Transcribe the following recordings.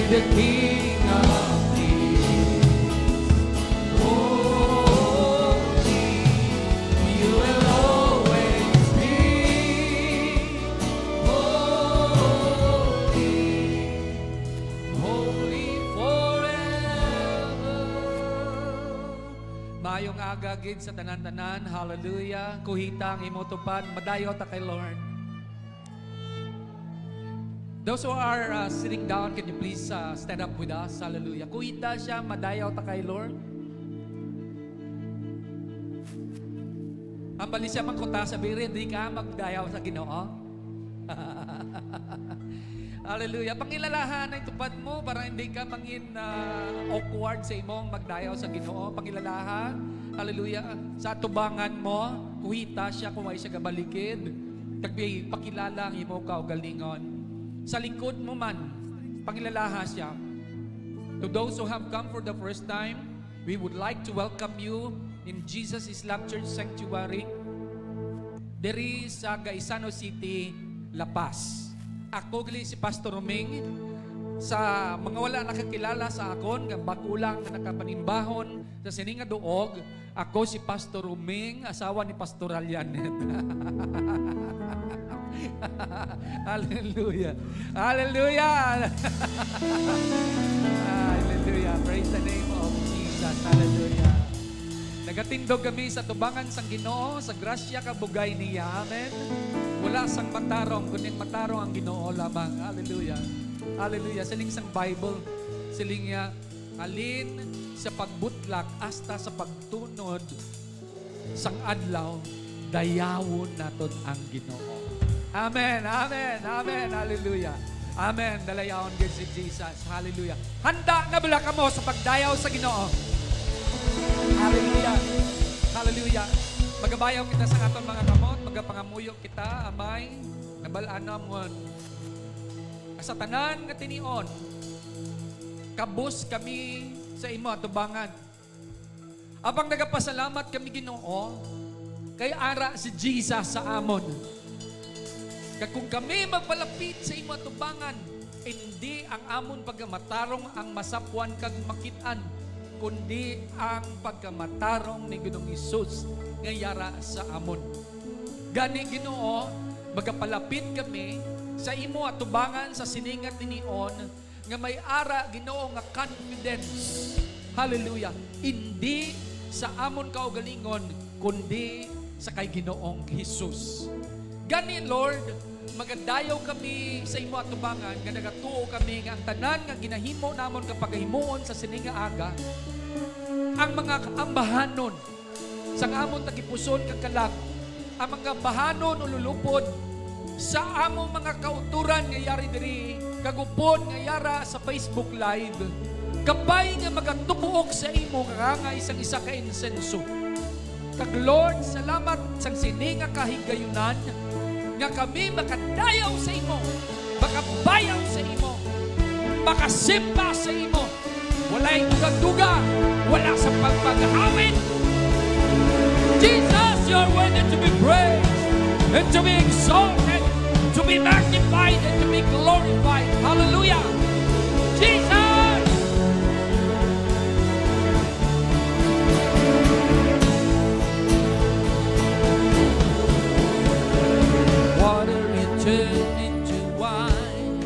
the King of Kings. Holy, you will always be. Holy, holy forever. Mayong aga gid sa tanan-tanan. Hallelujah. Kuhita ang imo tupad. Madayo ta kay Lord. Those who are sitting down, can you please stand up with us? Hallelujah. Kuita siya, madayaw ta kay Lord. Ang bali siya magkuta sa biri, di ka magdayaw sa Ginoo. Hallelujah. Pangilalahan ang tupad mo para hindi ka mangin awkward sa imong magdayaw sa Ginoo. Pangilalahan. Hallelujah. Sa tubangan mo, kuhita siya kung ay siya gabalikid. Tagbi pakilala ang imo kaugalingon. Sa likod mo man, pangilalaha siya. To those who have come for the first time, we would like to welcome you in Jesus Islam Church Sanctuary. Diri sa Gaisano City, La Paz. Ako gali si Pastor Roming. Sa mga wala nakakilala sa akon, bagulang na nakapanimbahon sa sininga duog, ako si Pastor Roming, asawa ni Pastor Alianet. Hallelujah. Hallelujah. Hallelujah. Praise the name of Jesus. Hallelujah. Nagatindog kami sa tubangan sang Ginoo, sa grasya kabugay niya. Amen. Wala sang matarong, kuning matarong ang Ginoo lamang. Hallelujah. Hallelujah. Siling sang Bible, siling niya, alin sa pagbutlak hasta sa pagtunod sang adlaw, dayawon naton ang Ginoo. Amen, amen, amen, hallelujah. Amen, dalayaon gid si Jesus, hallelujah. Handa na bala ka mo sa pagdayaw sa Ginoo? Hallelujah, hallelujah. Magabayaw kita sa aton mga kamot, magapangamuyo kita, amay, nabalanamon. Sa tanan nga tinion, kabus kami sa imo atubangan. Abang nagapasalamat kami Ginoo, kay ara si Jesus sa amon. Kung kami magpalapit sa imo atubangan, hindi ang amon pagkamatarong ang masapwan kag makitaan, kundi ang pagkamatarong ni Ginoong Hesus nga yara sa amon. Gani Ginoo, magapalapit kami sa imo atubangan sa siningat tinion nga may ara Ginoo nga confidence. Hallelujah. Hindi sa amon kaugalingon, kundi sa kay Ginoong Hesus. Gani Lord, magadayaw kami sa imo atubangan, nga nagatuo kami nga ang tanan nga ginahimo namon kapag himuon sa sininga aga, ang mga kaambahanon sa amon tagipuson kakalag, ang mga bahanon ululupod sa among mga kauturan nga yari diri, kagupon nga yara sa Facebook Live, kabay nga magatubuok sa imo nga isang isa ka insenso. Kag Lord, salamat sang sininga kahigayunan nga kami makadayaw sa imo, makabayaw sa imo, makasimba sa imo. Wala'y duga-duga, wala sa pagpag-awit. Jesus, you're worthy to be praised and to be exalted, to be magnified and to be glorified. Hallelujah! Jesus! Water it turned into wine.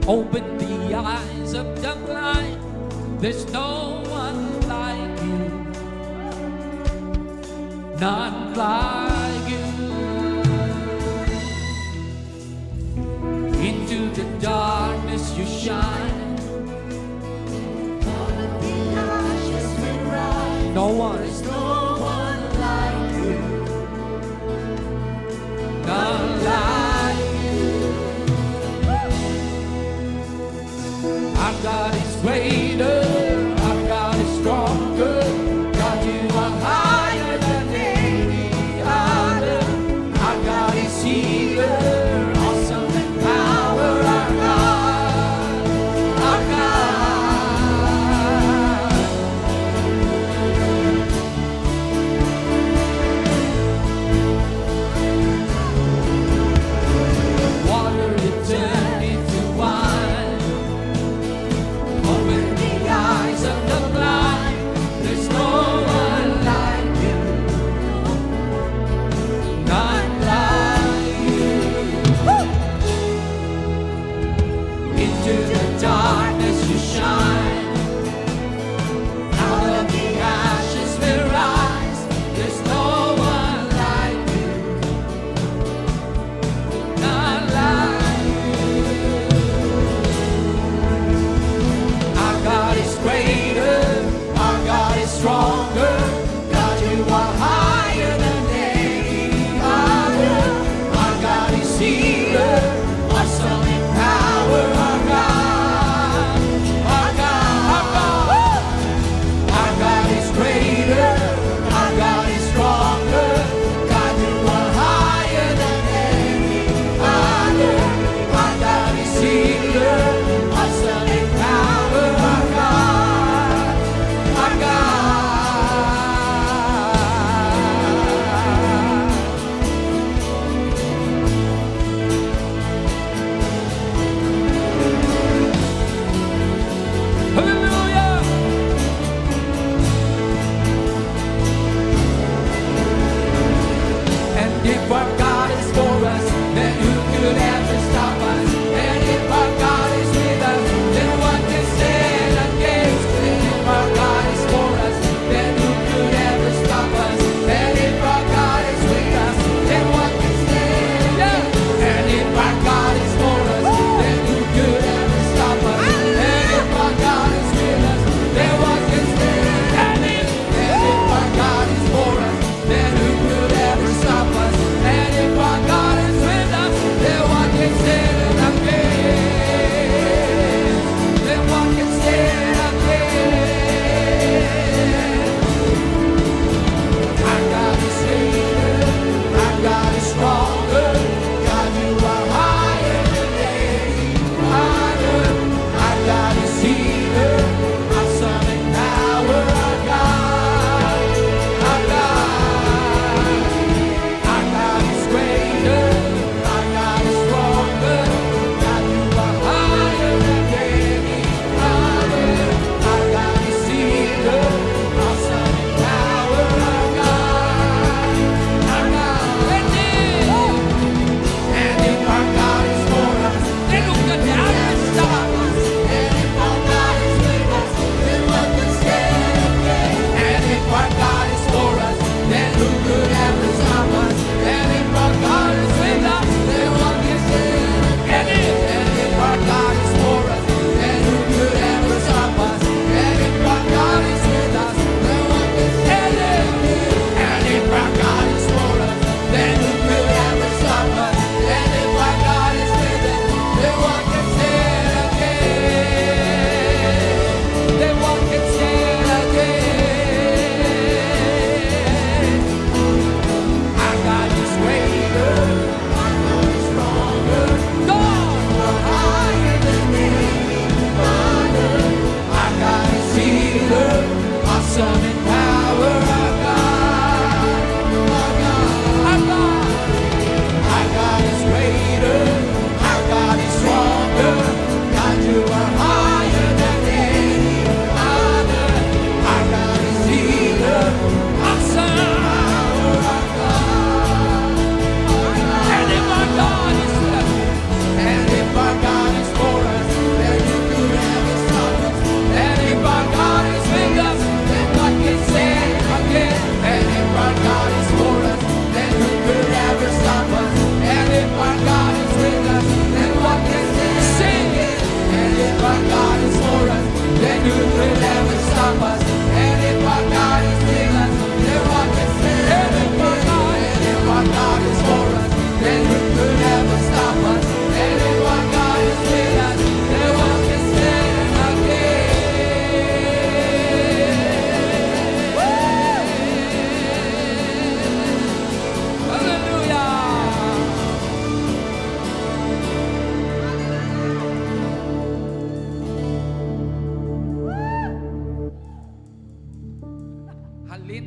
Open the eyes of the blind. There's no one like you. None like you. Into the darkness you shine. All of the ashes will rise. No one. There's no one like you. None like you. Our God is greater. Our God is stronger. God, you are higher than any other. Our God is healer. Awesome in power. Our God. Our God.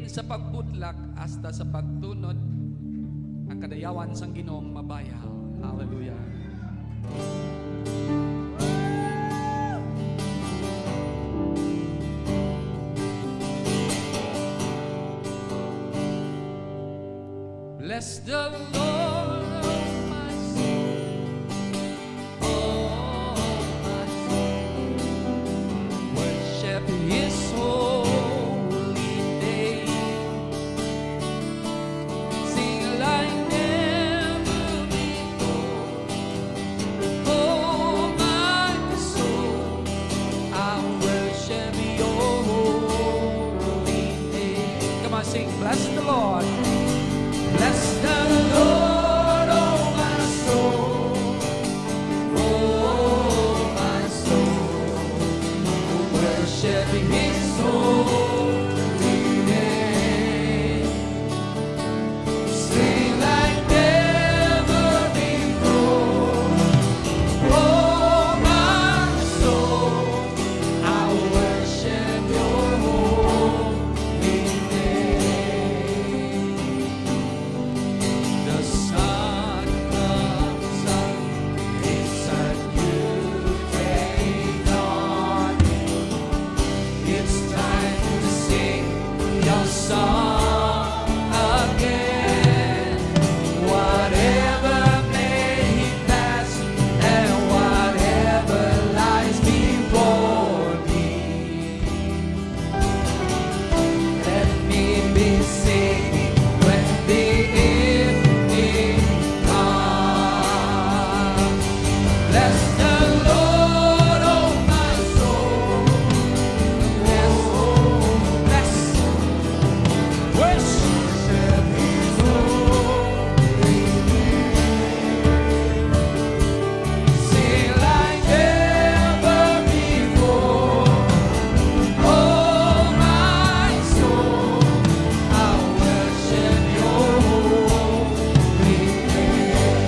Diin sa pagbutlak hasta sa pagtunod ang kadayawan sang Ginoong mabayaw. Hallelujah. Bless the Lord, oh my soul, oh my soul. Worship His holy name. Sing like never before. Oh my soul, I worship Your holy name. Come on, sing. Bless the Lord. Bless the Lord, oh my soul, oh my soul, worship His holy name. Sing like never before, oh my soul, I worship Your holy name. The sun comes up, it's a new day dawning. It's time to sing Your song again. Whatever may pass and whatever lies before me, let me be singing when the evening comes. Bless the Lord, oh my soul. Bless, bless, worship His holy name. Sing like never before. Oh my soul, I worship Your holy name.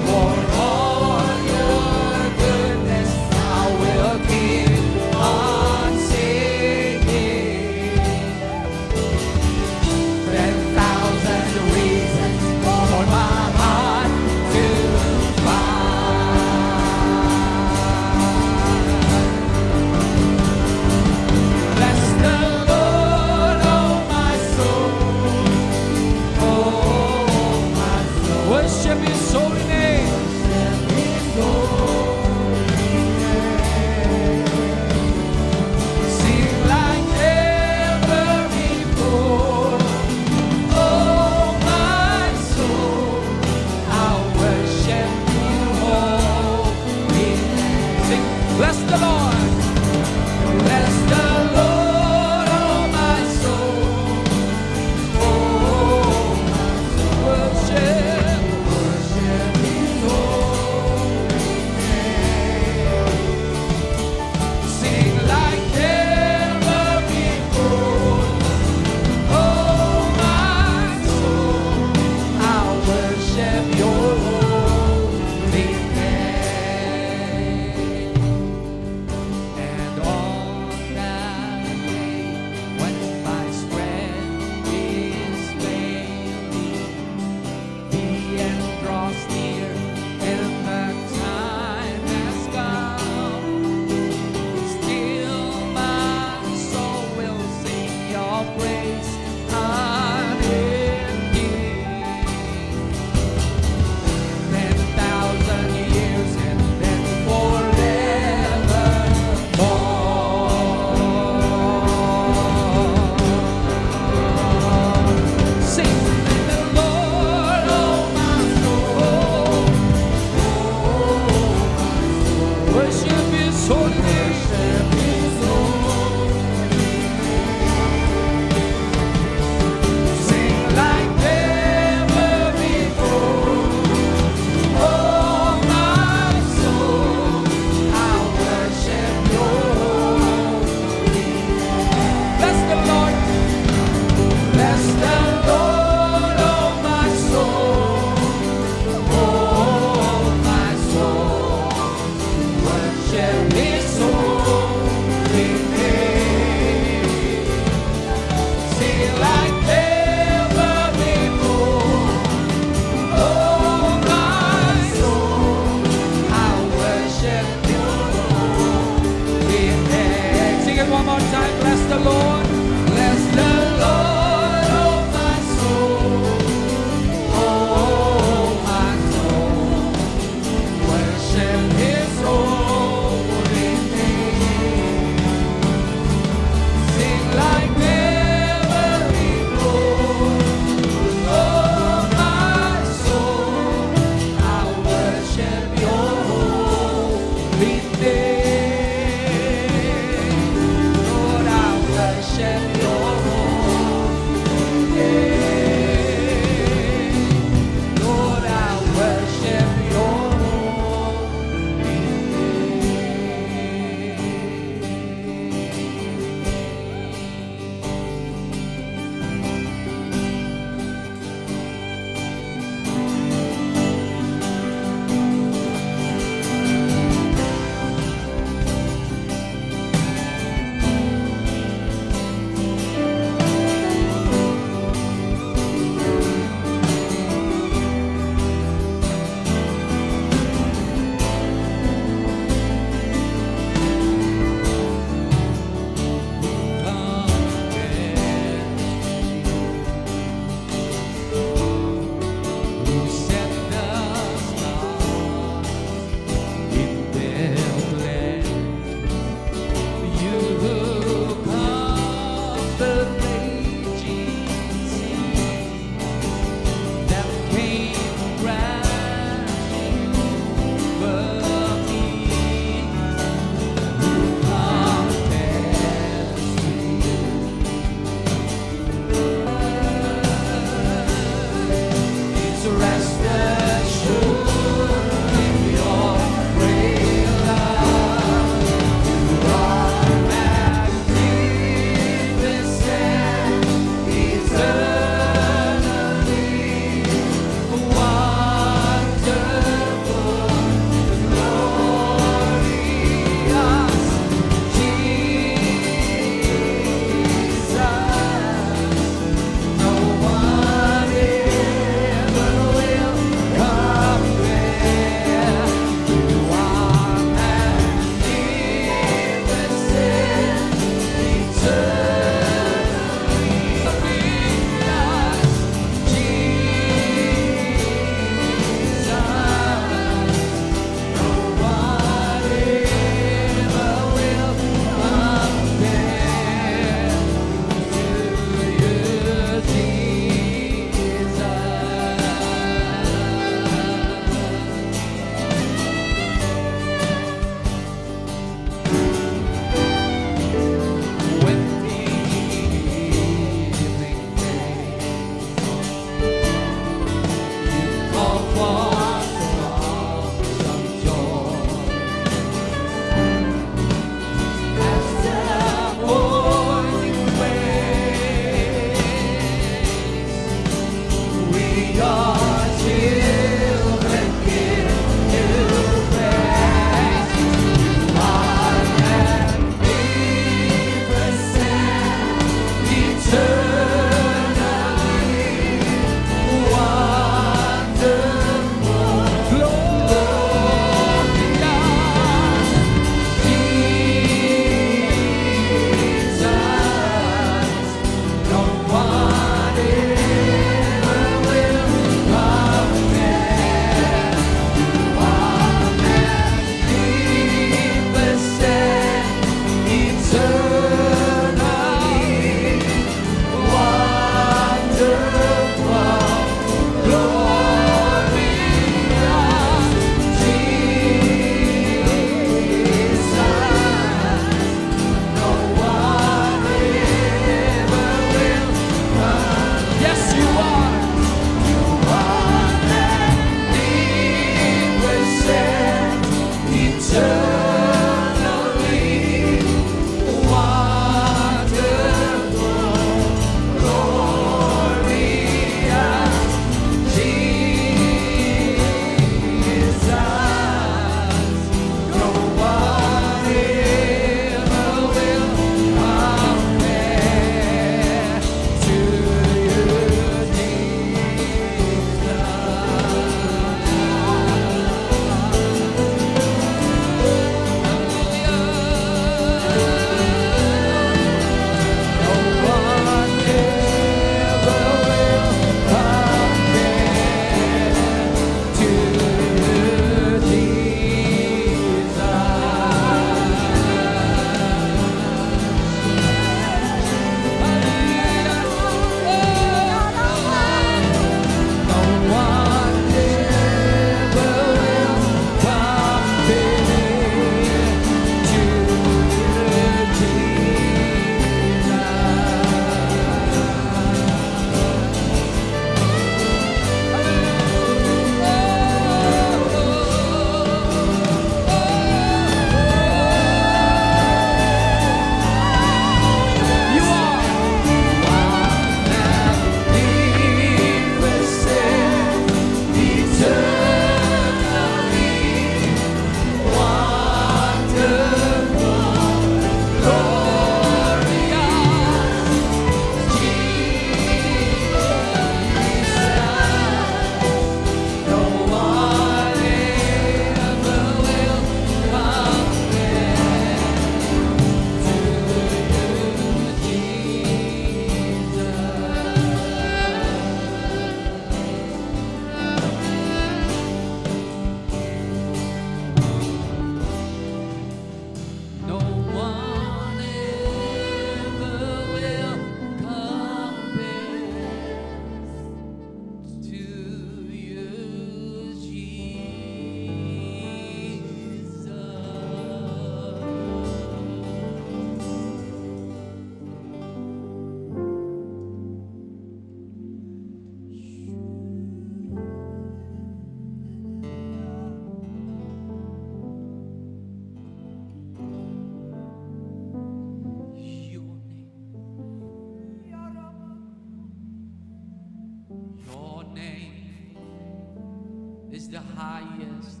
the highest.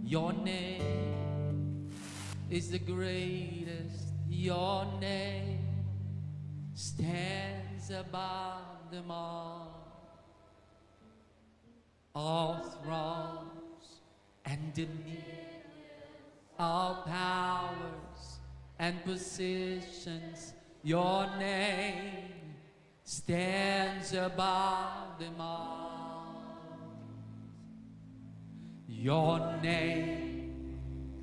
Your name is the greatest. Your name stands above them all. All thrones and dominion, all powers and positions. Your name stands above them all. Your name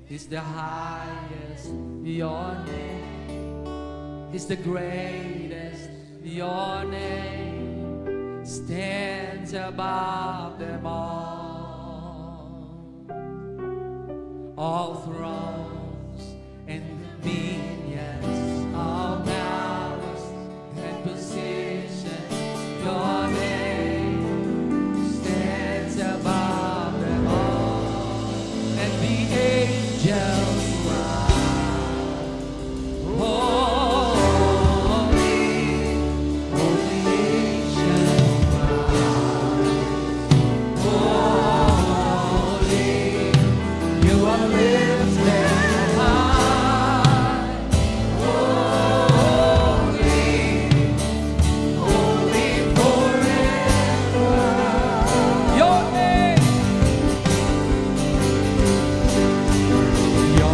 is the highest. Your name is the greatest. Your name stands above them all. All thrones and dominions, all powers and positions. Your name stands above them all. And the angels cry, holy, holy angels cry, holy, you are lifted high, holy, holy forever. Your name, your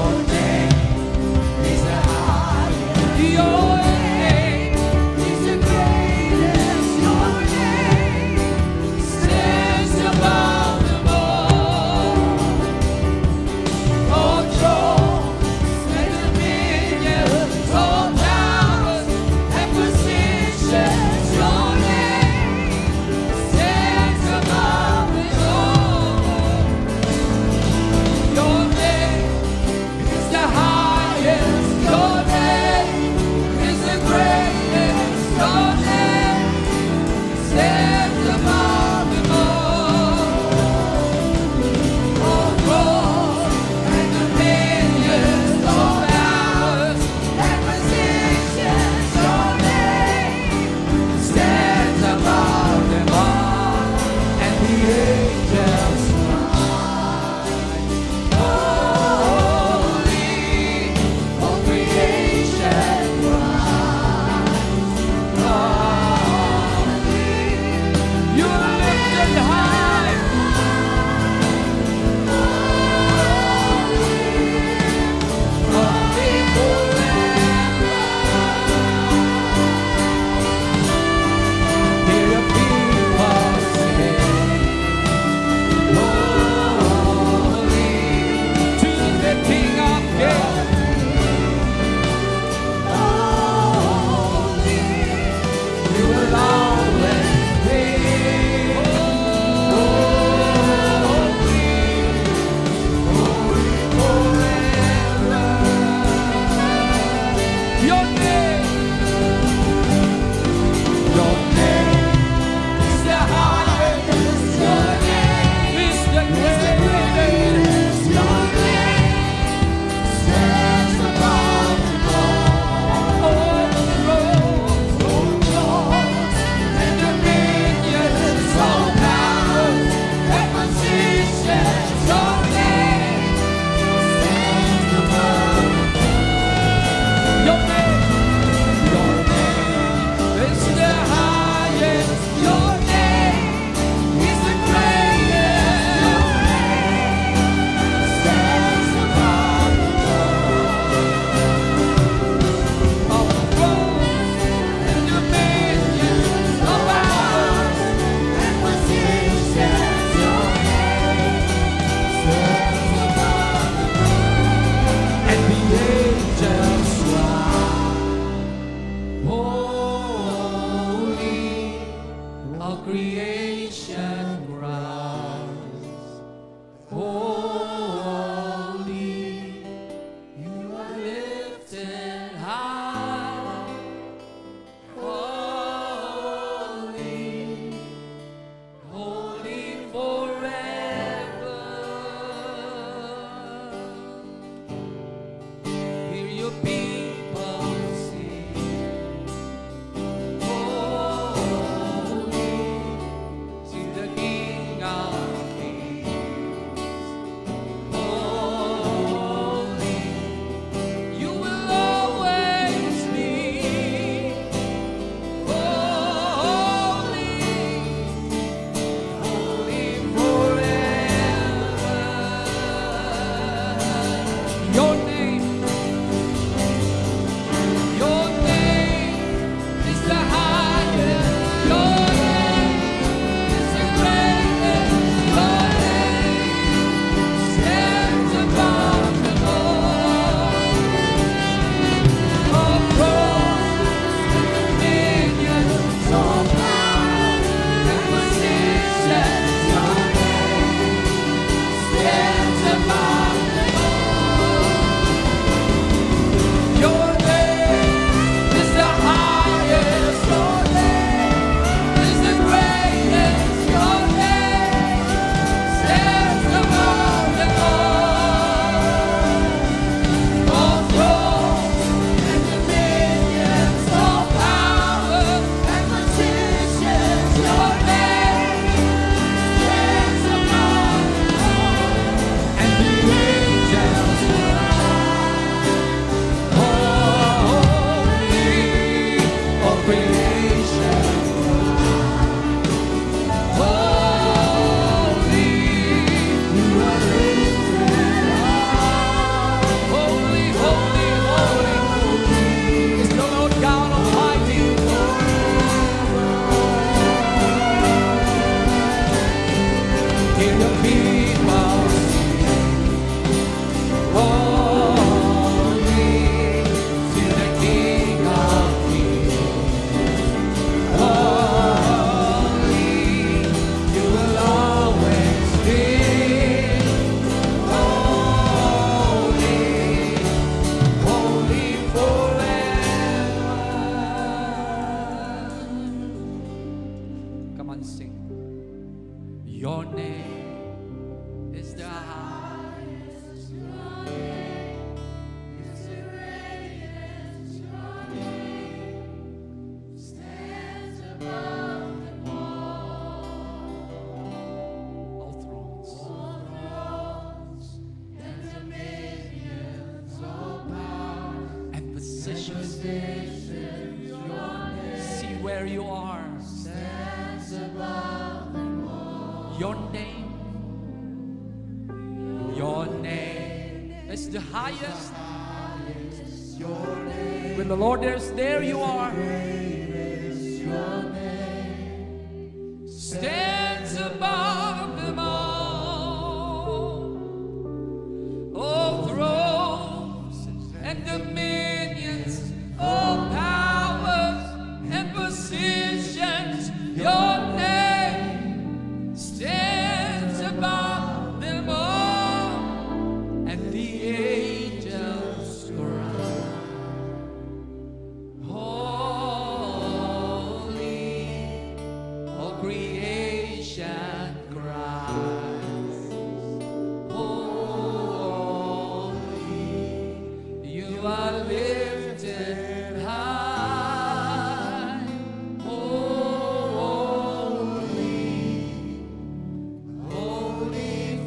Hear your people sing. Holy to the King of Kings. Holy, you will always be. Holy, holy forever. Come on, sing. Your name is the highest. Your name is the greatest. Your name stands above them all. All thrones and dominions, all power and positions. See where you are. Stands above them all. Your name is the highest. Your name. When the Lord is there, you are. Your name stands above them all. All thrones and dominions, all powers and positions. Your name stands above them all, and the angels cry, holy. All creation cries, holy. You are lifted high, holy, holy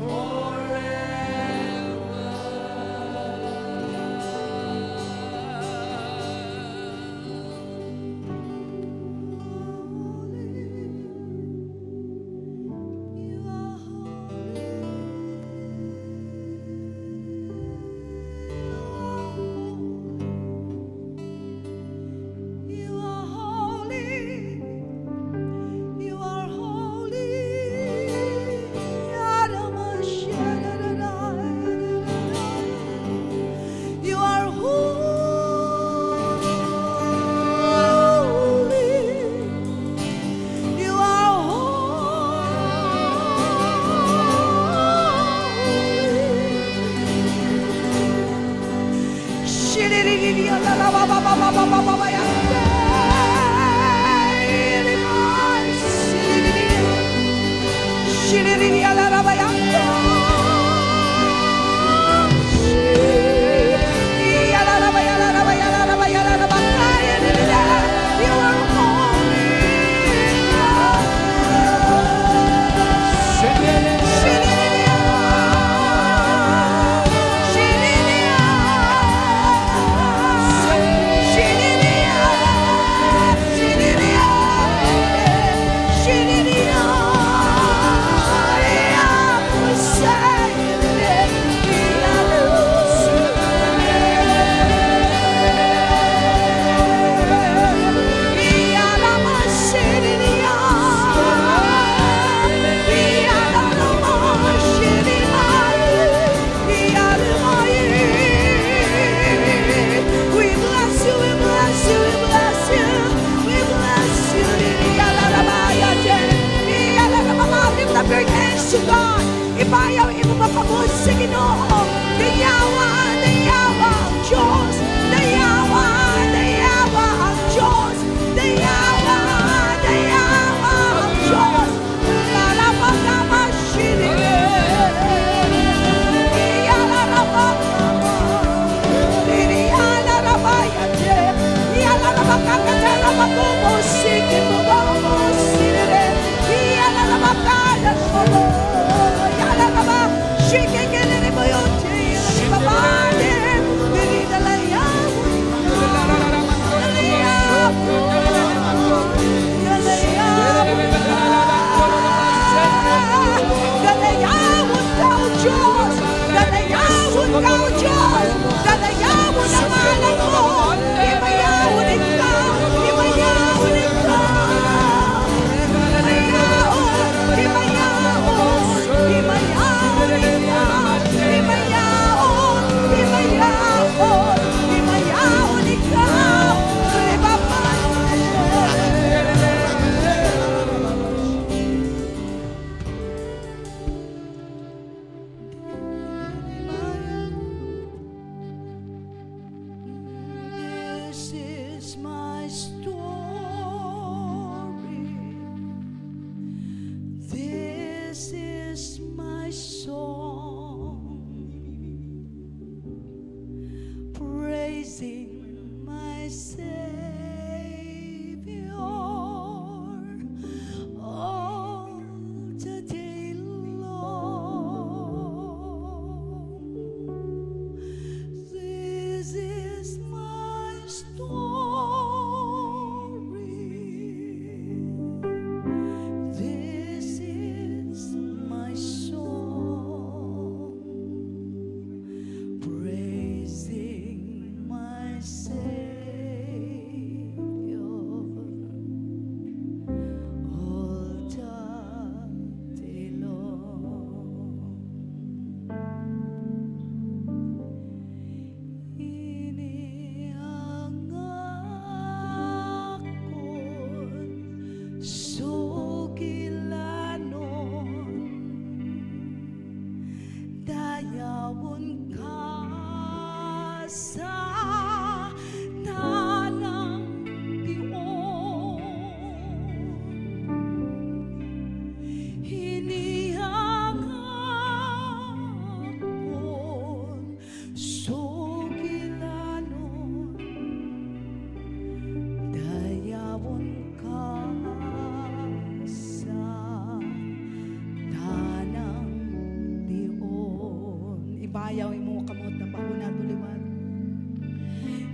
You are holy. You are holy. You are holy. You are to God, ibayaw imo mapabot sa Ginoo. Dayawa ang Diyos. Dayawa ang Diyos. Dayawa ang Diyos. Lalabang naman siya. Iyalarabang naman. Iyalarabay at iyalarabang kakatarabang kumo. Sige mo ba mo sinire. Iyalarabang kadas mo. Iyalarabang sige kiniri mo yun. Iyalarabang dayawon ka sa tanang tiyon. Hinihangakon sugilanon, dayawon ka sa tanang tiyon. Ibayaw mo kamot na pahuna tuliwan.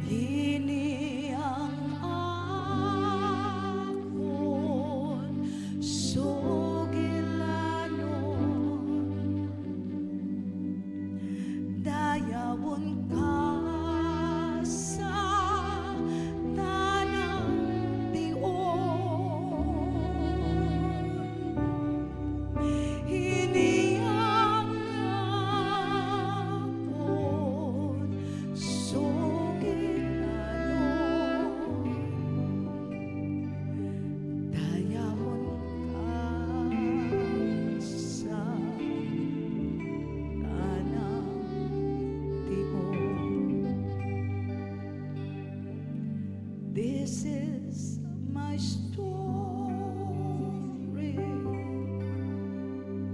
Hinihang akon sugilanon, dayawon ka sa tanang tiyon. Hinihang akon sugilanon, dayawon ka sa tanang tiyon. This is my story.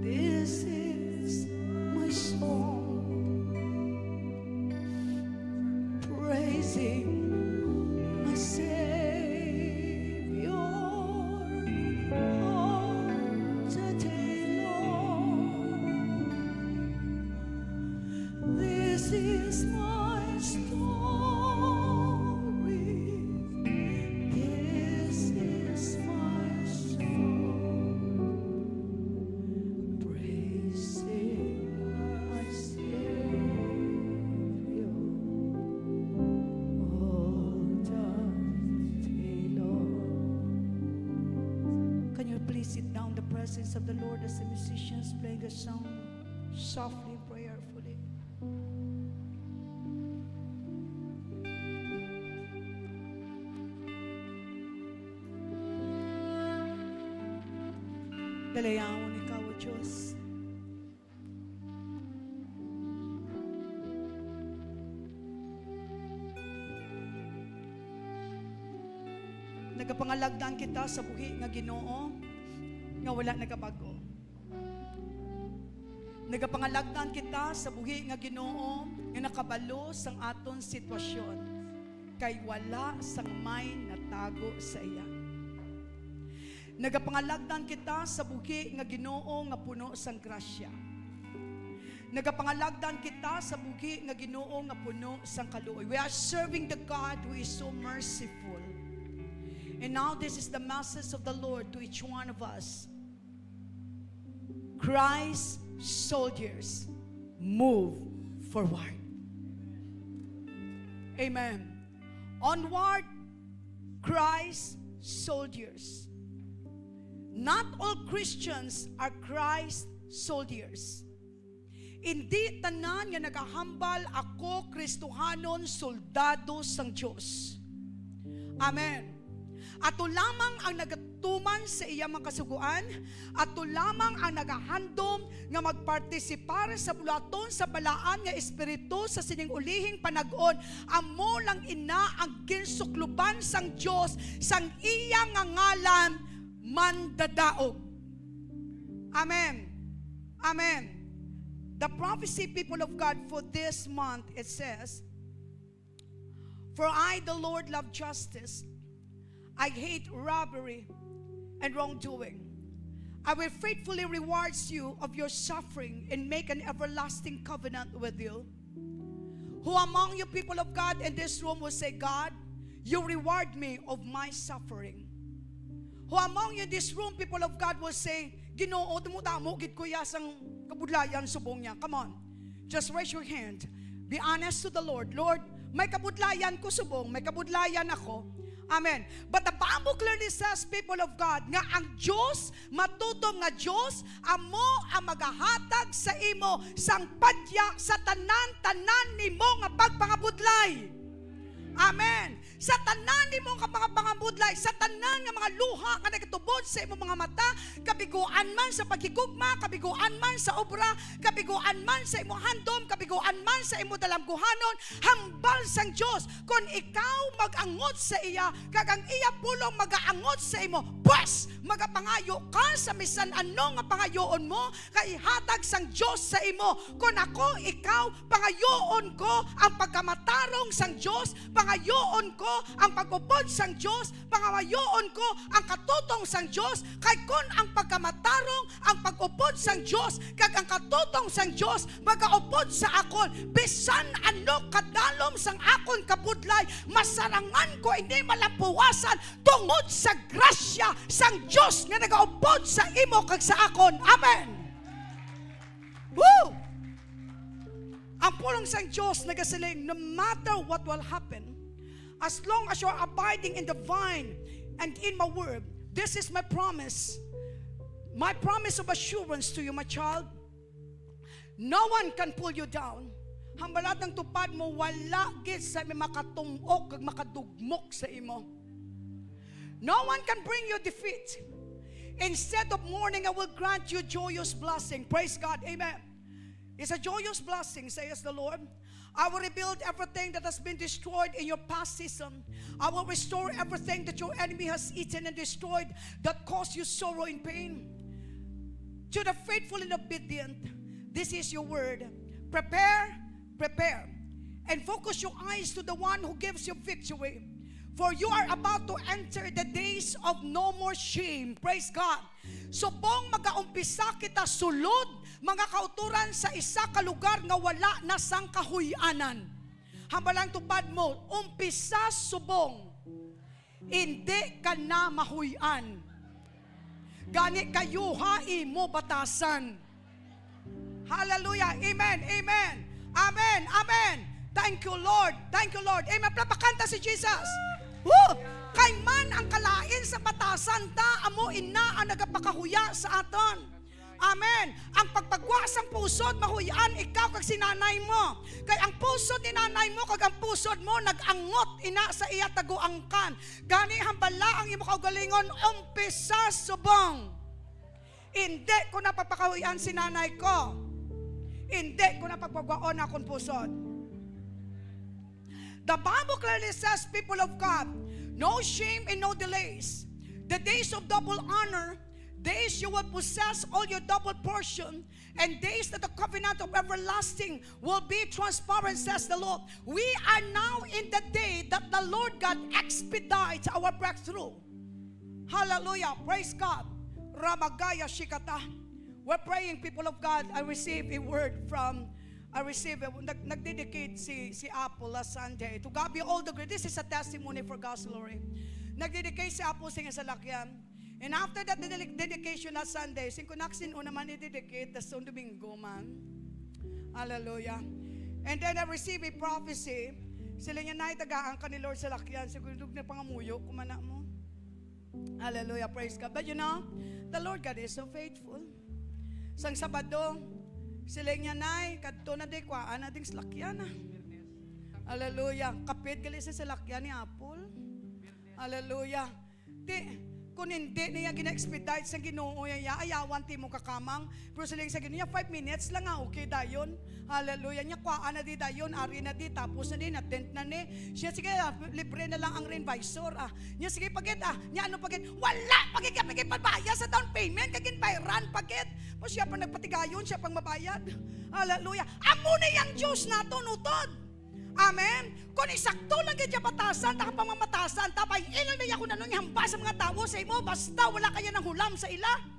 This is my song, praising my Savior all the day long. This is my story. This is my song, praising my Savior all the day long. Can you please sit down in the presence of the Lord as the musicians play the song softly, prayerfully? Dalayawon ikaw, O Diyos. Nagapangalagdan kita sa buhi nga Ginoo nga wala nagabago. Nagapangalagdan kita sa buhi nga Ginoo nga nakabalo sang aton sitwasyon, kay wala sang may natago sa iya. Nagapangalagdan kita sa buhi nga Ginoo nga puno sang grasya. Nagapangalagdan kita sa buhi nga Ginoo nga puno sang kaluoy. We are serving the God who is so merciful. And now this is the message of the Lord to each one of us. Christ soldiers, move forward. Amen. Onward, Christ soldiers. Not all Christians are Christ soldiers. Hindi tanan nga nagahambal ako Kristohanon soldado sang Diyos. Amen. Ato lamang ang nagatuman sa iya mga kasuguan, ato lamang ang nagahandom nga magpartisipar sa bulaton sa balaan nga espiritu sa sining ulihing panag-on. Amo lang ina ang ginsukluban sang Dios sang iya nga ngalan mandadaog. Amen. Amen. The prophecy, people of God, for this month, it says, "For I, the Lord, love justice. I hate robbery and wrongdoing. I will faithfully reward you of your suffering and make an everlasting covenant with you." Who among you, people of God, in this room will say, "God, you reward me of my suffering"? Who among you in this room, people of God, will say, "Ginoo, tumutamo gid ko yasang kabudlayan subong niya"? Come on, just raise your hand. Be honest to the Lord. Lord, may kabudlayan ko subong, may kabudlayan ako. Amen. But the Bible clearly says, people of God, nga ang Diyos, matutom nga Diyos, amo ang magahatag sa imo sang padya sa tanan-tanan nimo nga pagpangabudlay. Amen. Sa tanan nimo ka mga pangabudlay, sa tanan nga mga luha nga nagatubod sa imong mga mata, kabiguan man sa paghigugma, kabiguan man sa obra, kabiguan man sa imong handom, kabiguan man sa imong dalamguhanon, hambal sang Dios kung ikaw mag-angot sa iya, kag ang iya pulong mag-aangot sa imo, pues magapangayo ka sa bisan ano nga pangayoon mo, kay hatag sang Dios sa imo. Kung ako, ikaw, pangayoon ko ang pagkamatarong sang Dios, pangayoon ko ang pagupod sang Dios, pangayoon ko ang katutong sang Dios, kay kun ang pagkamatarong, ang pagupod sang Dios, kag ang katutong sang Dios magaupod sa akon, bisan ano kadalom sang akon kabudlay, masarangan ko hindi malampuwasan tungod sa grasya sang Dios nga nagaupod sa imo kag sa akon. Amen. Woo! Ang pulong sang Diyos nagasiling, no matter what will happen, as long as you're abiding in the vine and in my word, this is my promise of assurance to you, my child. No one can pull you down. Hambalat ng tupad mo, wala gid sa may makatungok kag makadugmok sa imo. No one can bring you defeat. Instead of mourning, I will grant you joyous blessing. Praise God. Amen. It's a joyous blessing, says the Lord. I will rebuild everything that has been destroyed in your past season. I will restore everything that your enemy has eaten and destroyed that caused you sorrow and pain. To the faithful and obedient, this is your word. Prepare, prepare, and focus your eyes to the one who gives you victory. For you are about to enter the days of no more shame. Praise God. Subong magaumpisa kita sulod, mga kauturan sa isa ka lugar nga wala na sang kahuy-anan. Hambalang tupad mo, umpisa subong, hindi ka na mahuy-an. Gani kayo hai mo batasan. Hallelujah. Amen. Amen. Amen. Amen. Thank you, Lord. Thank you, Lord. Amen. Plapakanta si Jesus. Woo! Kay man ang kalain sa batasan ta, amo ina ang nagapakahuya sa aton. Amen. Ang pagpagwasang pusod, mahuyan ikaw kag sinanay mo. Kay ang pusod ni nanay mo kag ang pusod mo nag-angot ina sa iya taguangkan. Gani hambala ang imo kaugalingon, umpisa subong. Hindi ko napapakahuyan si nanay ko. Hindi ko napagpagwaon akong pusod. The Bible clearly says, people of God, no shame and no delays. The days of double honor, days you will possess all your double portion, and days that the covenant of everlasting will be transparent, says the Lord. We are now in the day that the Lord God expedites our breakthrough. Hallelujah. Praise God. Ramagaya Shikata. We're praying, people of God. I received a word from nagdedicate si Apple last Sunday. To God be all the glory. This is a testimony for God's glory. Nagdedicate si Apple sa salakyan. And after that dedication last Sunday, sinkunaksin o naman i-dedicate das Domingo man. Hallelujah. And then I received a prophecy. Sila niya na itagaan ka ni Lord sa lakyan. Siguro na pangamuyo, kumana mo. Hallelujah. Praise God. But you know, the Lord God is so faithful. Sang Sabado, sila niya nay, kadto na di kwa, na ding salakyan na. Hallelujah. Kapit gali sa salakyan ni Apple. Hallelujah. Kung hindi niya gina-expedite sa Ginoo niya, ayawan ti mo kakamang. Pero sila sa Ginoo niya, 5 minutes lang nga, okay dayon. Hallelujah. Niya, kwaan na di dayon, ari na di, tapos na di, na-tent na ni. Siya, sige, libre na lang ang rinvisor. Niya, sige, pagit, niya, ano pagit? Wala, pagit, pagpabaya sa down payment, kagin bayran, pagit. O siya pang nagpatigayon, siya pang mabayad. Hallelujah. Amo na yung Diyos nato, nutod. Amen. Kung isakto lang kaya batasan, taka pamamatasan, tapay ilan na ako na nung hamba sa mga tao sa imo, basta wala kaya ng hulam sa ila.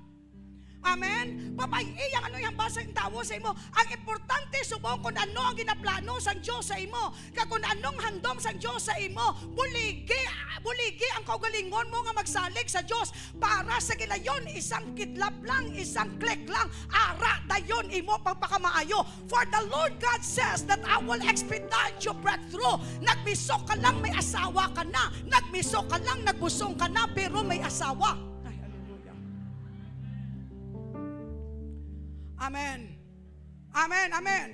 Amen. Papay iyang ano yung hamba sa tao sa imo. Ang importante subong kung ano ang ginaplano sa Diyos sa imo. Kung anong handom sa Diyos sa imo. Buligi ang kaugalingon mo nga magsalig sa Diyos. Para sa gilayon, isang kitlap lang, isang click lang. Ara dayon imo pagpakamaayo. For the Lord God says that I will expedite your breakthrough. Nagmisok ka lang, may asawa ka na. Nagmisok ka lang, nagbusong ka na, pero may asawa. Amen. Amen. Amen.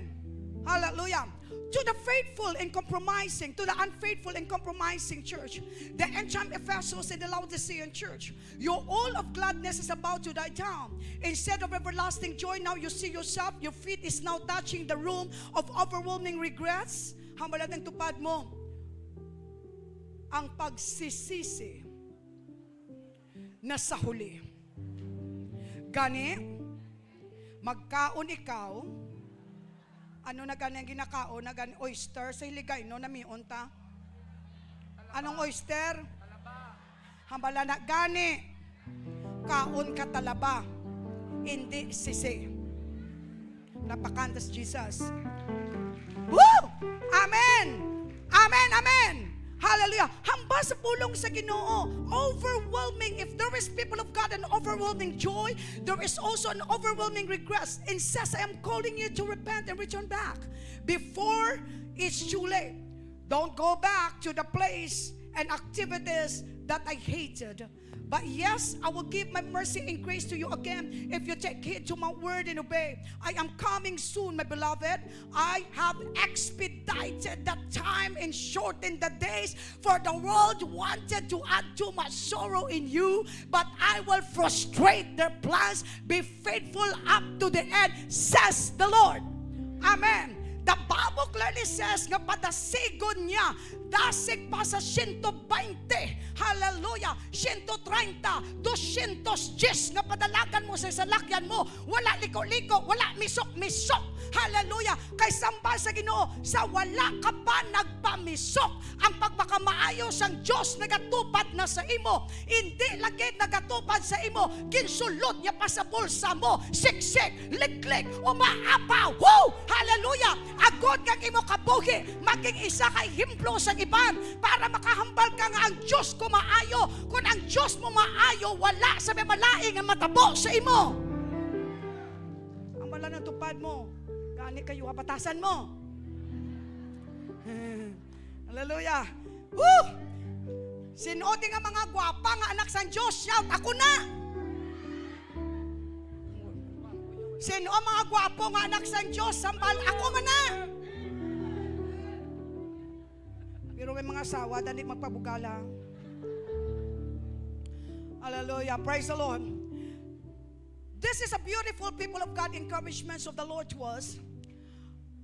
Hallelujah. To the faithful and compromising, to the unfaithful and compromising church, the end time Ephesus and the Laodicean church, your oil of gladness is about to die down. Instead of everlasting joy, now you see yourself, your feet is now touching the room of overwhelming regrets. Hambal natin tupad mo ang pagsisisi na sa huli. Gani, magkaon ikaw, ano na ganang ginakaon, na gani oyster sa hiligay, no, namion ta. Anong oyster? Hambala na gani, kaon ka talaba, hindi sisi. Napakantas Jesus. Woo! Amen! Amen! Amen! Hallelujah. Hamba sa pulong sa Ginoo. Overwhelming. If there is people of God an overwhelming joy, there is also an overwhelming regret. And says, I am calling you to repent and return back before it's too late. Don't go back to the place and activities that I hated. But yes, I will give my mercy and grace to you again if you take heed to my word and obey. I am coming soon, my beloved. I have expedited the time and shortened the days, for the world wanted to add too much sorrow in you, but I will frustrate their plans. Be faithful up to the end, says the Lord. Amen. The Bible clearly says nga padasigon niya dasig pa sa 120, hallelujah, 130, 210 nga padalagan mo sa salakyan mo, wala liko-liko, wala misok-misok, hallelujah, kay sambal sa Ginoo, sa wala ka pa nagpamisok, ang pagpakamaayos ang Diyos nagatupad na sa imo, hindi lagi nagatupad sa imo, ginsulot niya pa sa bulsa mo, siksik, liklik, umaapaw, woo, hallelujah, agod kang imo kabuhi, maging isa kay himplo sa iban, para makahambal ka nga ang Diyos ko maayo. Kung ang Diyos mo maayo, wala sa may malaing ang matabo sa imo. Ang wala ng tupad mo, gani kayo kapatasan mo. Hallelujah. Woo! Sinodi nga mga gwapa nga anak sa Diyos, shout, ako na! Sino ang mga gwapo nga anak sa Diyos, sambal, ako man na! Pero may mga asawa, dali magpabugala. Hallelujah. Praise the Lord. This is a beautiful people of God encouragements of the Lord to us.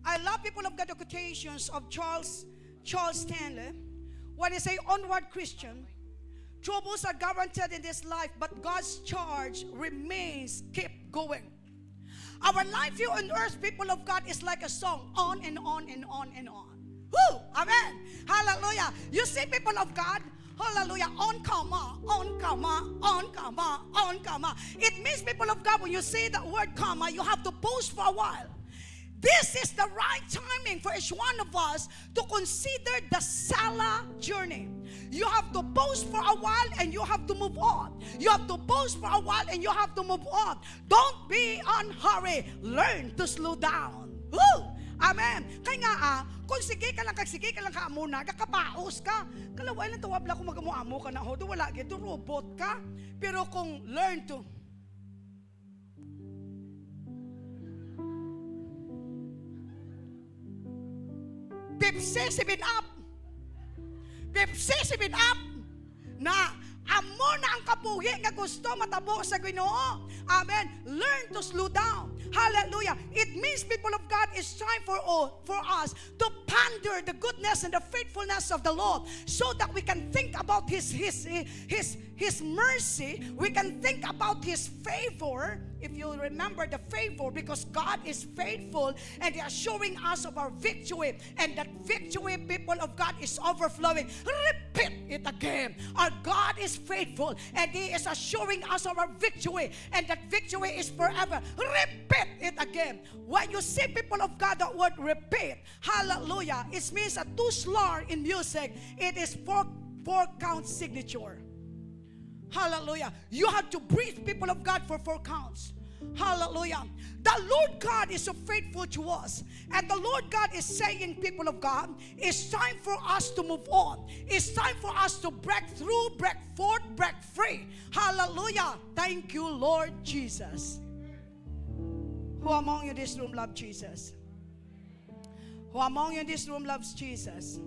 I love people of God the quotations of Charles Stanley. When he say, onward Christian, troubles are guaranteed in this life, but God's charge remains, keep going. Our life here on earth, people of God, is like a song, on and on and on and on. Woo! Amen. Hallelujah. You see, people of God, hallelujah, on comma, on comma, on comma, on comma. It means, people of God, when you say the word comma, you have to pause for a while. This is the right timing for each one of us to consider the Salah journey. You have to pause for a while and you have to move on. You have to pause for a while and you have to move on. Don't be in a hurry. Learn to slow down. Woo! Amen. Kaya nga kung sige ka lang ka muna, kakapaos ka. Kalaway lang tawabla kung magamuamo ka na ho, wala gito, robot ka. Pero kung learn to, Pepsi 7-Up, na amo na ang kabuhi nga gusto matabo sa Ginoo. Amen. Learn to slow down. Hallelujah. It means, people of God, it's time for us to ponder the goodness and the faithfulness of the Lord, so that we can think about His mercy. We can think about His favor. If you remember the favor, because God is faithful and He is showing us of our victory, and that victory, people of God, is overflowing. Repeat it again. Our God is faithful and He is assuring us of our victory, and that victory is forever. Repeat it again. When you see, people of God, the word repeat, hallelujah, it means a two-slur in music. It is four-count signature. Hallelujah. You have to breathe, people of God, for 4 counts. Hallelujah. The Lord God is so faithful to us. And the Lord God is saying, people of God, it's time for us to move on. It's time for us to break through, break forth, break free. Hallelujah. Thank you, Lord Jesus. Who among you in this room love Jesus? Who among you in this room loves Jesus?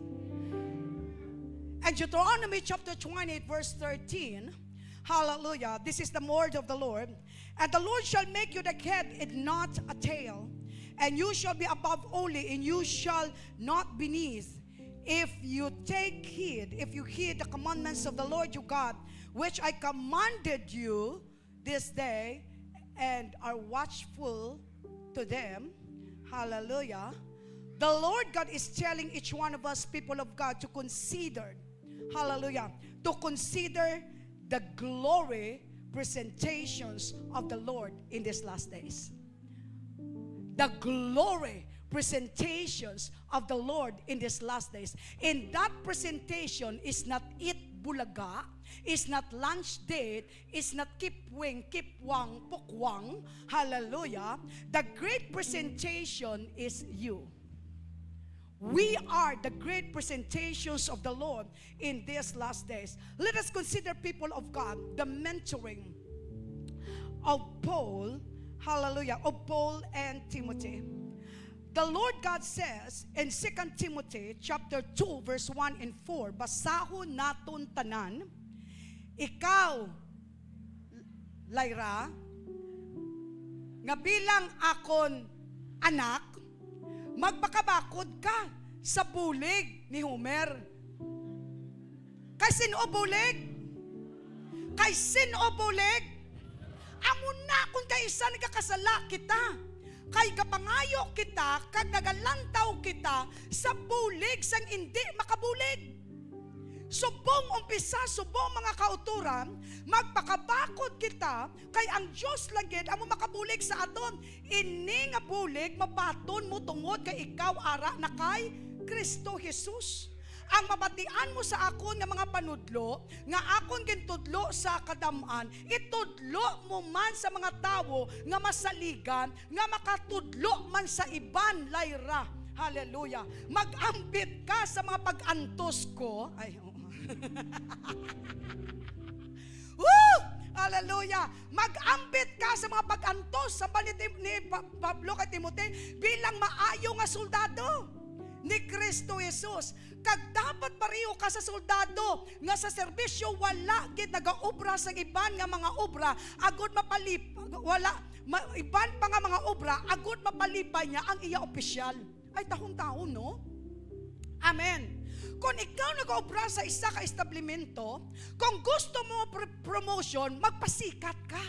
And Deuteronomy chapter 28 verse 13, hallelujah, this is the word of the Lord. And the Lord shall make you the head and not a tail, and you shall be above only, and you shall not beneath. If you take heed, if you heed the commandments of the Lord your God, which I commanded you this day, and are watchful to them, hallelujah. The Lord God is telling each one of us, people of God, to consider, hallelujah, to consider the glory presentations of the Lord in these last days. The glory presentations of the Lord in these last days. In that presentation is not eat bulaga, is not lunch date, is not kipwing, kipwang, pukwang, hallelujah. The great presentation is you. We are the great presentations of the Lord in these last days. Let us consider, people of God, the mentoring of Paul, hallelujah, of Paul and Timothy. The Lord God says in 2 Timothy chapter 2 verse 1 and 4, basahon naton tanan, ikaw, Lyra, nga bilang akon anak, magpakabakod ka sa bulig ni Homer. Kay sino bulig? Kay sino bulig? Amon na kung kay isa nagkakasala kita. Kay kapangayo kita, kag nagalantaw kita sa bulig sang hindi makabulig. Subong umpisa, subong mga kauturan, magpakabakod kita, kay ang Diyos lagid amo makabulig sa aton. Ini nga bulig, mabaton mo tungod kay ikaw ara na kay Kristo Jesus. Ang mabatian mo sa akon nga mga panudlo, nga akon gintudlo sa kadaman, itudlo mo man sa mga tawo nga masaligan, nga makatudlo man sa iban, Lyra. Hallelujah. Mag-ambit ka sa mga pag-antos ko. Ay, woo! Hallelujah. Mag-ambit ka sa mga pag-antos sa bali ni Pablo kay Timothy bilang maayo nga soldado ni Kristo Jesus. Kag dapat pareho ka sa soldado nga sa serbisyo wala gid nagaobra sa iban nga mga obra agud mapalip iban pa nga mga obra agud mapalipay niya ang iya opisyal. Ay tahong-taon, no? Amen. Kung ikaw nag-obra sa isa ka establishmento, kung gusto mo promotion, magpasikat ka.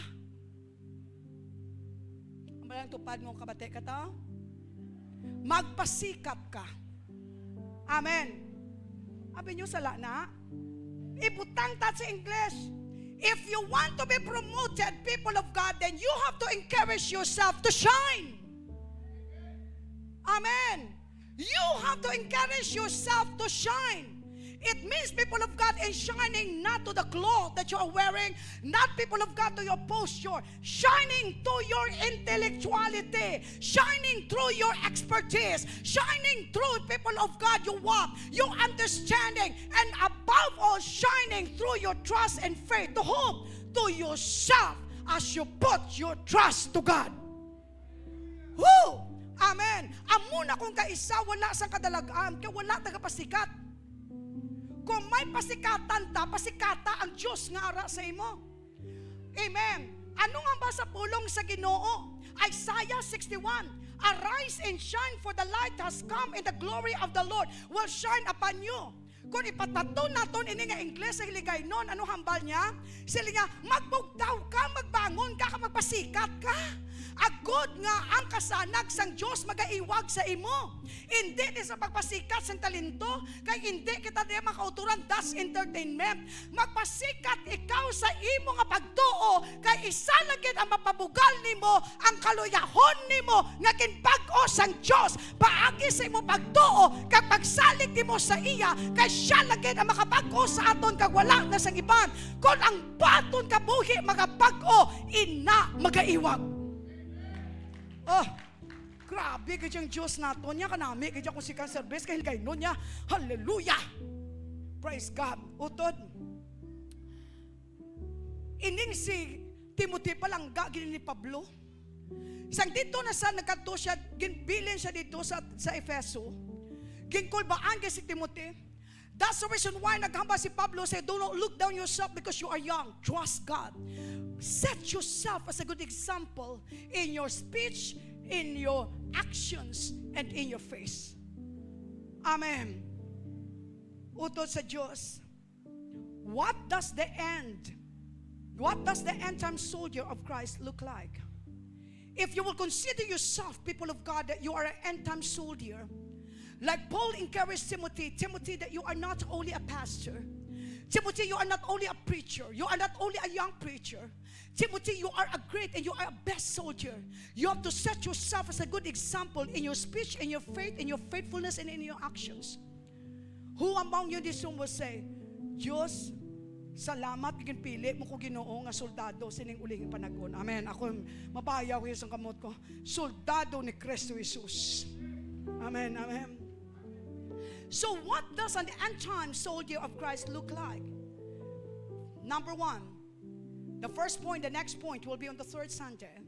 Ang balang tupad mo kabate ka to? Magpasikat ka. Amen. Abi nyo sala na? Ibutang tat sa English. If you want to be promoted, people of God, then you have to encourage yourself to shine. Amen. You have to encourage yourself to shine. It means, people of God, in shining not to the cloth that you are wearing, not, people of God, to your posture, shining to your intellectuality, shining through your expertise, shining through, people of God, your walk, your understanding, and above all, shining through your trust and faith. To whom? To yourself, as you put your trust to God. Woo! Amen. Amuna kung kaisa wala sa kadalagaan, kaya wala tagapasikat. Kung may pasikatan ta, pasikata ang Diyos nga ara sa imo. Amen. Ano nga ba sa pulong sa Ginoo? Isaiah 61. Arise and shine, for the light has come, and the glory of the Lord will shine upon you. Kung ipatato naton ini nga Ingles sa hiligay nun, ano hambal niya? Sila nga, magbugdaw ka, magbangon ka, magpasikat ka. Agod nga ang kasanag sang Diyos magaiwag sa imo. Hindi din sa pagpasikat sang talento, kay hindi kita diya makauturan, das entertainment. Magpasikat ikaw sa imo nga pagtuo, kay isa lagid ang mapabugal nimo, ang kaluyahon nimo nga kinbag-o sang Diyos. Paagi sa imo pagtuo, kag pagsalig nimo sa iya, kay siya lagid ang makabag-o sa aton, kag wala na sang iban. Kung ang baton kabuhi magabag-o, ina magaiwag. Oh, grabe kaya yung Diyos nato niya, kanami kaya kung si service, kahil kayo niya, hallelujah, praise God. Utod, ining si Timothy palangga, gini ni Pablo, Isang dito na sa nagkanto siya, ginbilin siya dito sa Efeso. Ginkulbaan kay si Timothy. That's the reason why naghamba si Pablo say, do not look down yourself because you are young. Trust God. Set yourself as a good example in your speech, in your actions, and in your face. Amen. Utod sa Diyos. What does the end time soldier of Christ look like? If you will consider yourself, people of God, that you are an end time soldier, like Paul encouraged Timothy, that you are not only a pastor. Timothy, you are not only a preacher. You are not only a young preacher. Timothy, you are a great and you are a best soldier. You have to set yourself as a good example in your speech, in your faith, in your faithfulness, and in your actions. Who among you this room will say, Diyos, salamat kung pili mo ko Ginoo nga soldado sining uling panagon. Amen. Ako mabayaw ko sa kamot ko. Soldado ni Kristo Jesus. Amen. Amen. So what does an end-time soldier of Christ look like? Number one, the first point, the next point will be on the third Sunday.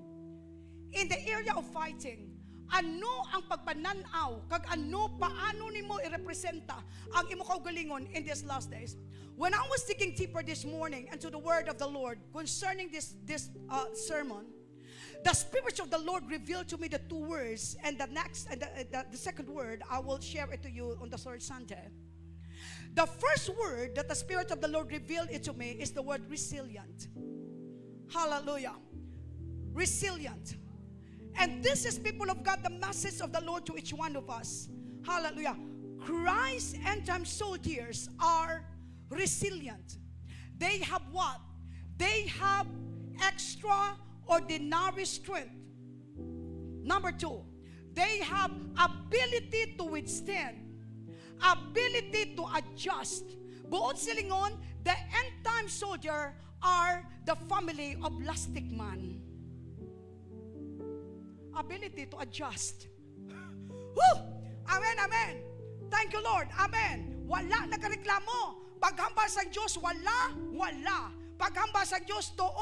In the area of fighting, ano ang pagpananaw kag paano nimo irepresenta ang imo kaugalingon in these last days? When I was digging deeper this morning into the word of the Lord concerning this sermon, the Spirit of the Lord revealed to me the two words, and the second word I will share it to you on the third Sunday. The first word that the Spirit of the Lord revealed it to me is the word resilient. Hallelujah. Resilient. And this is, people of God, the message of the Lord to each one of us. Hallelujah. Christ's end-time soldiers are resilient. They have what? They have extraordinary strength. Number two, they have ability to withstand, ability to adjust. Buod silingon, the end-time soldier are the family of lastic man. Ability to adjust. Woo! Amen, amen. Thank you, Lord. Amen. Wala nagreklamo. Paghambal sa Diyos, wala. Paghambal sa Diyos, too.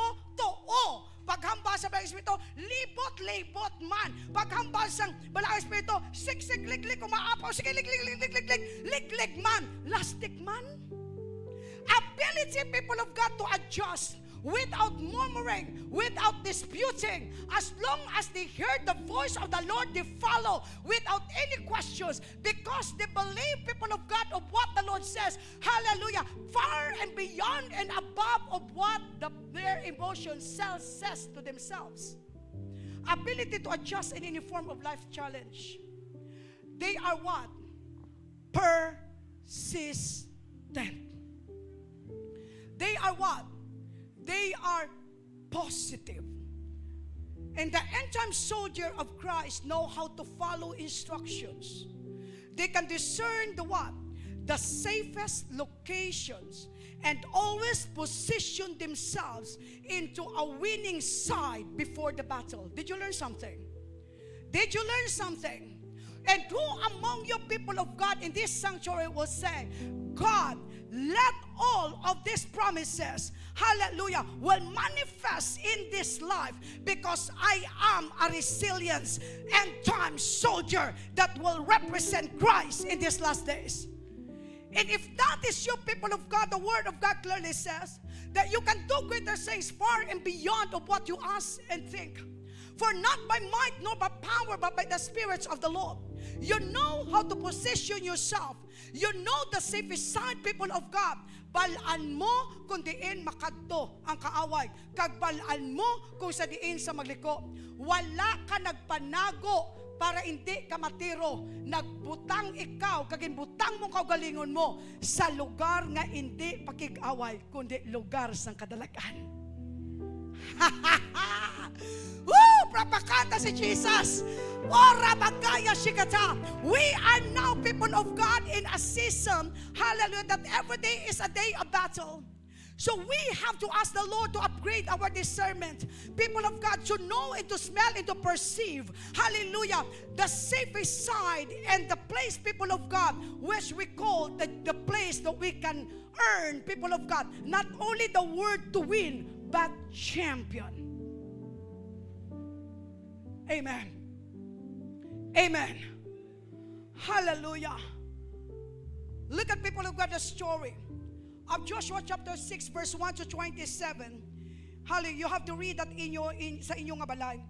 Paghambal sa Balang Espiritu, libot man. Paghambal sa Balang Espiritu, siksik, liklik, umaapaw, sige, liklik man. Lastik man. Ability, people of God, to adjust without murmuring, without disputing. As long as they hear the voice of the Lord, they follow without any questions, because they believe, people of God, of what the Lord says. Hallelujah. Far and beyond and above of what their emotions says to themselves. Ability to adjust in any form of life challenge. They are what? Persistent. They are what? They are positive. And the end-time soldier of Christ know how to follow instructions. They can discern the what? The safest locations, and always position themselves into a winning side before the battle. Did you learn something? Did you learn something? And who among you, people of God, in this sanctuary will say, God, let all of these promises, hallelujah, will manifest in this life, because I am a resilient end-time soldier that will represent Christ in these last days. And if that is you, people of God, the Word of God clearly says that you can do greater things far and beyond of what you ask and think. For not by might nor by power, but by the Spirit of the Lord. You know how to position yourself. You know the safest side, people of God. Balaan mo kung diin makadto ang kaaway. Kag balaan mo kung sa diin sa magliko. Wala ka nagpanago para hindi ka matiro. Nagbutang ikaw, kaginbutang mong kaugalingon mo sa lugar nga hindi pakig-away, kundi lugar sang kadalagan. Woo! Propaganda si Jesus. Ora bagaya shikata. We are now, people of God, in a season, hallelujah, that every day is a day of battle. So we have to ask the Lord to upgrade our discernment. People of God, to know and to smell and to perceive, hallelujah, the safest side and the place, people of God, which we call the place that we can earn, people of God, not only the word to win, but champion. Amen. Amen. Hallelujah. Look at, people who got the story of Joshua chapter 6 verse 1 to 27. Hallelujah. You have to read that sa inyong balay.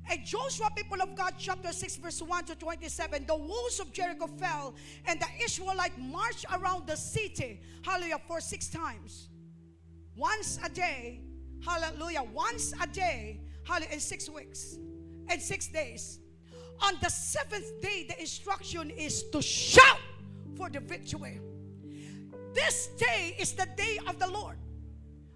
And Joshua, people of God, chapter 6 verse 1 to 27, the walls of Jericho fell, and the Israelites marched around the city, hallelujah, for 6 times. Once a day, hallelujah, once a day, hallelujah, in 6 weeks, and 6 days. On the 7th day, the instruction is to shout for the victory. This day is the day of the Lord.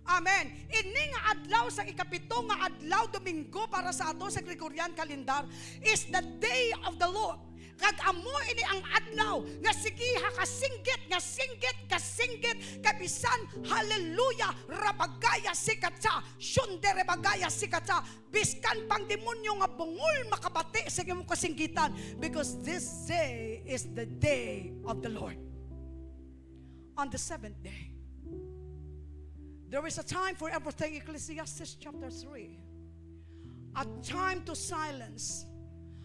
Amen. Ini nga adlaw sa ikapito nga adlaw Domingo para sa ato sa Gregorian calendar is the day of the Lord. Kag amo ini ang adlaw nga sige kasinggit kabisan, hallelujah, rabagaya sikatsa, syundere bagaya sikatsa, biskan pang demonyo nga bungol makabati sa imong kasinggitan, because this day is the day of the Lord. On the 7th day, there is a time for everything. Ecclesiastes chapter 3. A time to silence,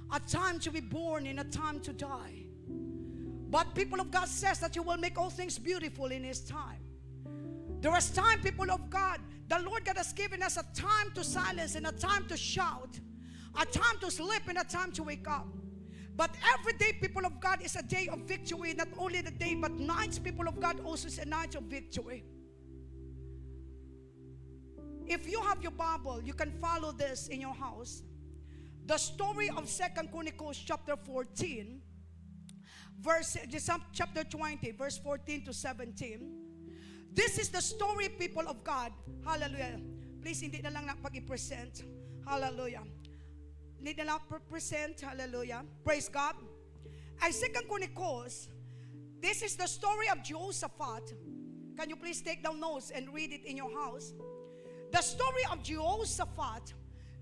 a time to be born, and a time to die. But people of God says that He will make all things beautiful in His time. There is time, people of God. The Lord God has given us a time to silence and a time to shout, a time to sleep and a time to wake up. But every day, people of God, is a day of victory. Not only the day, but nights, people of God, also is a night of victory. If you have your Bible, you can follow this in your house. The story of 2 Chronicles chapter 14, chapter 20, verse 14 to 17. This is the story, people of God. Hallelujah. Please, hindi na lang na pag-i-present. Hallelujah. Hindi na lang present. Hallelujah. Praise God. Ang 2 Chronicles, this is the story of Jehoshaphat. Can you please take down notes and read it in your house? The story of Jehoshaphat,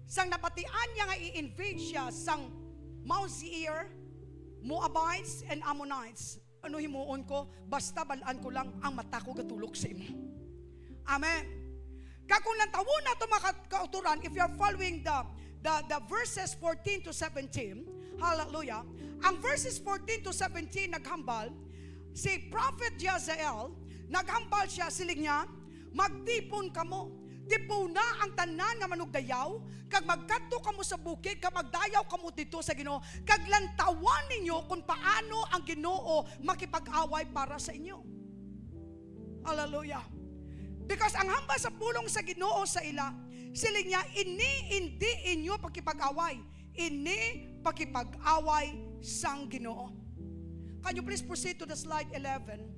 sang napatian niya nga i-invade siya sang Mount Seir, Moabites, and Ammonites. Ano himuon ko? Basta balaan ko lang ang mata ko gatulok sa imo. Amen. Kakung lang tawo na ito mga kauturan, if you're following the verses 14 to 17, hallelujah, ang verses 14 to 17 naghambal, si Prophet Jazael, naghambal siya, siling niya, magtipon kamo. Tipo na ang tanan nga manugdayaw, kag magkadto kamo sa bukid, kag magdayaw kamo dito sa Ginoo, kag lantawan ninyo kung paano ang Ginoo makipag-away para sa inyo. Hallelujah. Because ang hambal sa pulong sa Ginoo sa ila, sila niya, hindi inyo pakipag-away, ini pakipag-away sang Ginoo. Can you please proceed to the slide 11?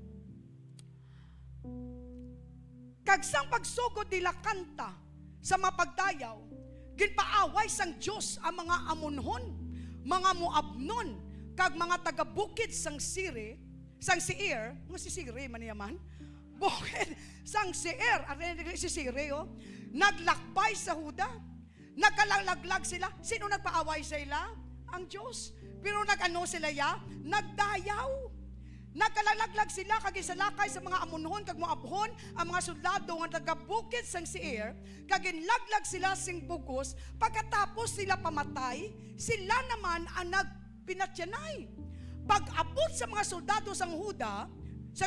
Kag sang pagsugod nila kanta sa mapagdayaw, ginpaaway sang Diyos ang mga Amonhon, mga Moabnon, kag mga taga-bukid sang Seir, mga si Seir man yaman, bukid sang Seir, si Seir, naglakbay sa Huda, nagkalalaglag sila. Sino nagpaaway sa ila? Ang Diyos. Pero nag-ano sila ya? Nagdayaw. Nagkalalaglag sila kag isalakay sa mga Amonhon kag Moabhon, ang mga soldado nga taga-bukid sang Seir, kag inlaglag sila sing bugos. Pagkatapos sila pamatay, sila naman ang nagpinatyanay. Pag-abot sa mga soldado sang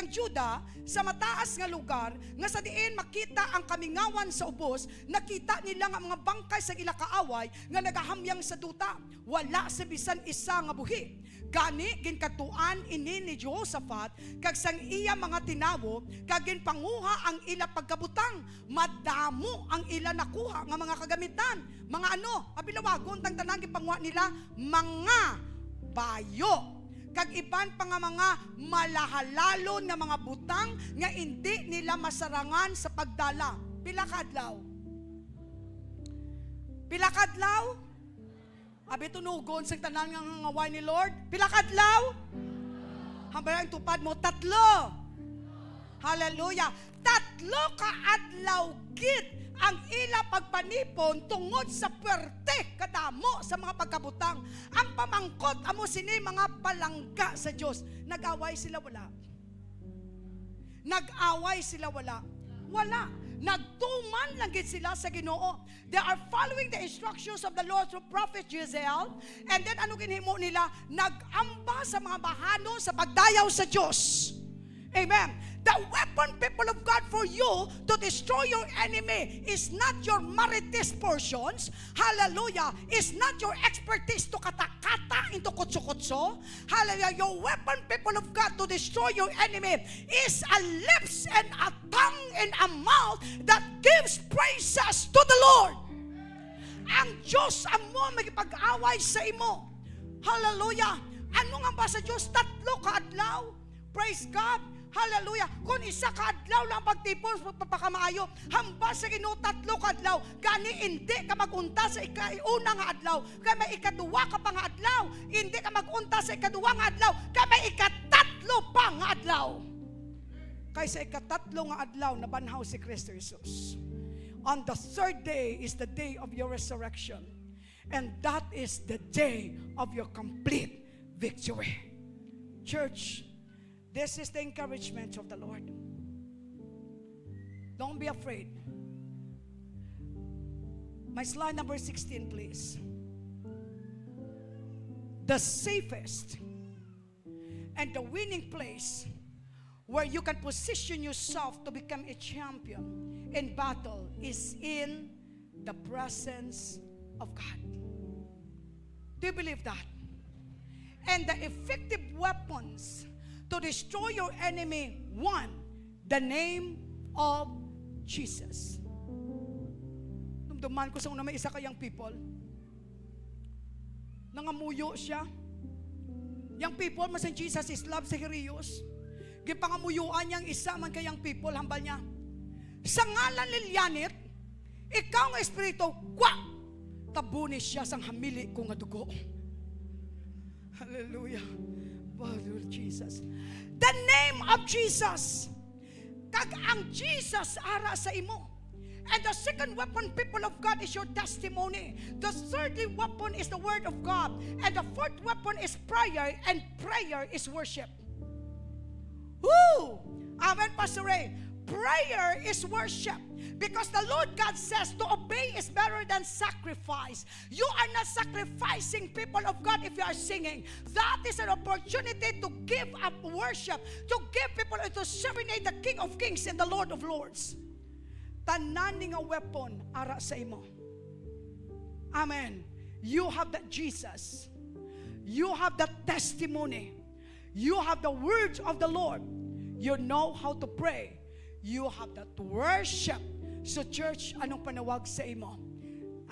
Juda, sa mataas nga lugar, nga sa diin makita ang kamingawan sa ubos, nakita nila nga mga bangkay sa ila kaaway nga nagahamyang sa duta. Wala sa bisan isa nga buhi. Gani ginkatuan ini ni Jehoshaphat, kag sang iya mga tinawo, kag ginpanguha ang ila pagkabutang. Madamo ang ila nakuha nga mga kagamitan. Mga ano, abilawagon tang tanang gipanguha nila, mga bayo. Kag iban pa nga mga malahalalon nga mga butang nga hindi nila masarangan sa pagdala. Pila kadlaw? Pila kadlaw? Abi tunugon sa tanan nga ngaway ni Lord. Pila kadlaw? Hambal ang tupad mo 3. Hallelujah. 3 ka adlaw gid ang ila pagpanipon tungod sa puwerte kadamo sa mga pagkabutang. Ang pamangkot amo sini mga palangga sa Dios. Nag-away sila wala. Nag-away sila wala. Wala. nagtuman lang gid sila sa Ginoo. They are following the instructions of the Lord through prophet Jezeel. And then ano ginhimo nila? Nag-amba sa mga bahano sa pagdayaw sa Diyos. Amen. The weapon, people of God, for you to destroy your enemy is not your marites portions. Hallelujah. Is not your expertise to kata-kata into kutso-kutso. Hallelujah. Your weapon, people of God, to destroy your enemy is a lips and a tongue and a mouth that gives praises to the Lord. Ang Diyos amo magipag-away sa imo. Hallelujah. Ano nga ba sa Diyos? 3 ka adlaw. Praise God. Hallelujah. Kung isa ka adlaw lang pagtipon papakamaayo, hamba sa Ginoo 3 ka adlaw. Gani hindi ka magunta sa una nga adlaw. Kay may ikaduwa ka pa nga adlaw. Hindi ka magunta sa ikaduwa nga adlaw. Kay may ikatatlo pa nga adlaw. Kay sa ikatatlo nga adlaw nabanhaw si Kristo Jesus. On the 3rd day is the day of your resurrection. And that is the day of your complete victory. Church, this is the encouragement of the Lord. Don't be afraid. My slide number 16, please. The safest and the winning place where you can position yourself to become a champion in battle is in the presence of God. Do you believe that? And the effective weapons to destroy your enemy, one, the name of Jesus. Dumduman ko sa una may isa kayang people. Nangamuyo siya. Yang people, masan Jesus is love sa Hirios. Gipangamuyuan niyang isa man kayang people, hambal niya. Sa ngalan Lilianit, ikaw nga espiritu, kwa! Tabunis siya sang hamili ko nga dugo. Hallelujah. Lord Jesus. The name of Jesus. Kag ang Jesus ara sa imo. And the second weapon, people of God, is your testimony. The third weapon is the word of God. And the fourth weapon is prayer. And prayer is worship. Woo! Amen, Pastor Ray. Prayer is worship. Because the Lord God says to obey is better than sacrifice. You are not sacrificing, people of God, if you are singing. That is an opportunity to give up worship, to give people, to serenade the King of Kings and the Lord of Lords. Tanan ni nga weapon ara sa imo. Amen. You have that Jesus. You have that testimony. You have the words of the Lord. You know how to pray. You have that worship. So church, anong panawag sa imo?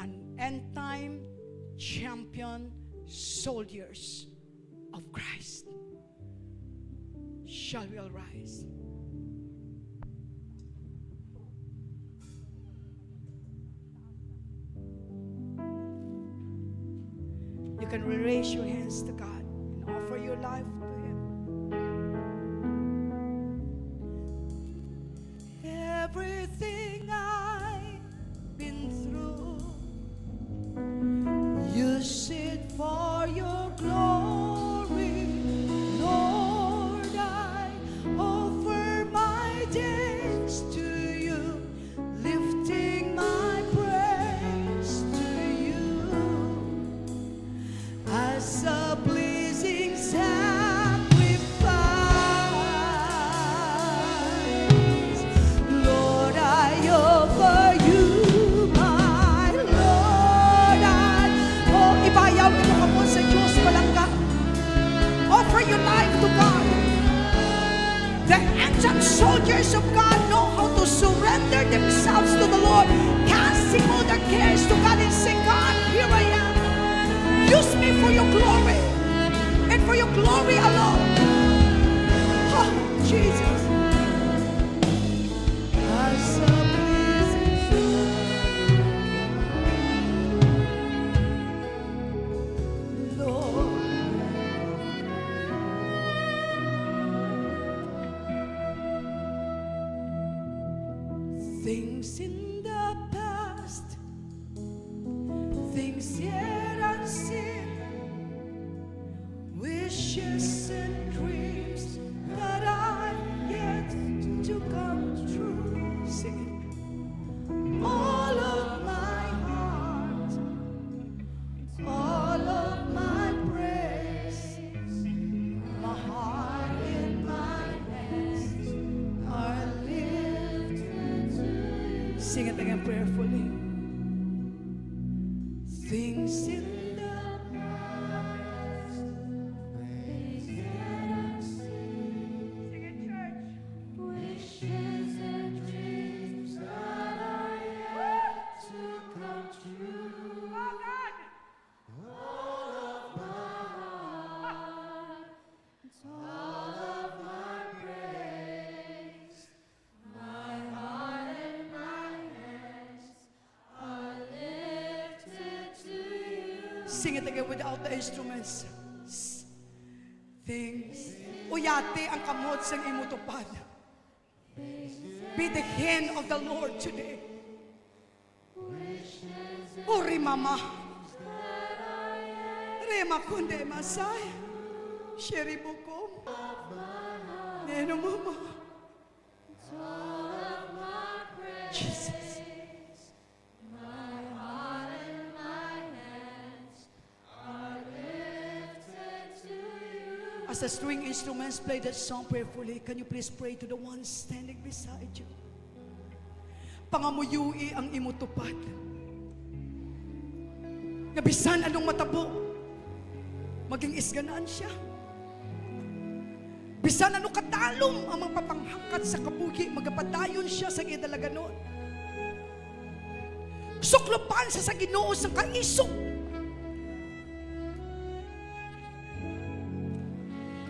An end time champion soldiers of Christ. Shall we all rise? You can raise your hands to God and offer your life to Him. Everything I've been through, use it for your glory. Lord, I offer my days to you, lifting my praise to you as a pleasing sacrifice. Lord, I offer you my Lord. Ibayaw ito ka po sa Diyos palangga. Offer your life to God. The ancient soldiers of God know how to surrender themselves to the Lord, casting all their cares to God and say, God, here I am. Use me for your glory and for your glory alone. Oh, Jesus. As a pleasing Lord. Things in the past, things yet unseen, wishes and dreams that are yet to come true. Sing it. it again prayerfully. Things in the past sing it, church. Wishes and dreams that are yet to come true. Oh God! All of my heart, all of my praise, my heart and my hands are lifted to you. Sing it again without the instruments. Things. Uyate ang kamot sang imutupad. Be the hand of the Lord today. Ori mama. Rema kunde masay. Sheri bukom. Neno mama. All of my praise, Jesus. my heart and my hands are lifted to you. As the string instruments play that song prayerfully, can you please pray to the one standing beside you? Pangamuyui ang imutupad. Nabisan anong matabo, maging isganaan siya. Bisan ano katalom ang magpapanghangkat sa kabuhi, magapadayon siya sa idalaganon. Suklopan sa Ginoo sa kaisok.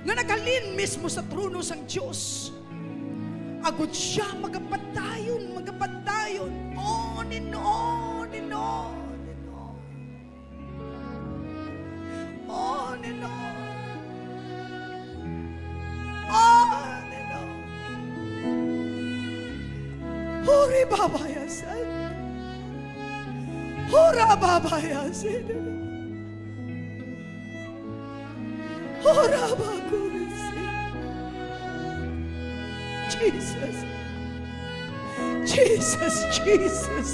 Nga naghalin mismo sa trono sang Diyos. Agud siya magapadayon, magapadayon. On and on and on and on. On and on. On and on. Huri babayasan. Hura babayasan. Hura bagusin. Jesus. Jesus, Jesus.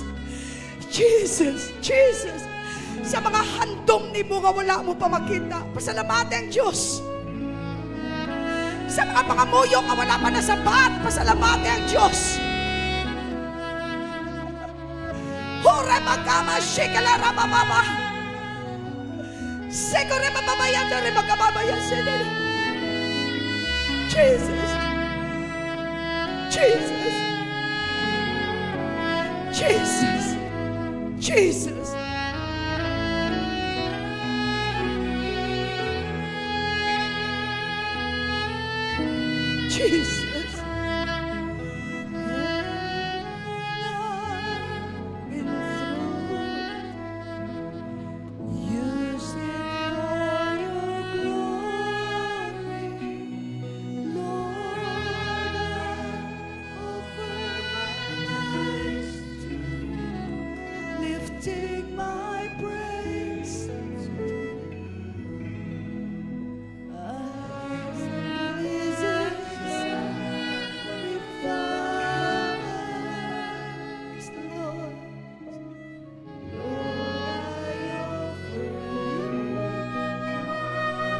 Jesus, Jesus. Sa mga handom ni mo nga wala mo pa makita, pasalamatan ang Diyos. Sa mga pangamuyo nga wala pa nasabat, pasalamatan ang Diyos. Hore magkama, shikala ramamama. Segure mamamayan na rin magkamabayan sila. Jesus. Jesus. Jesus. Jesus. Jesus.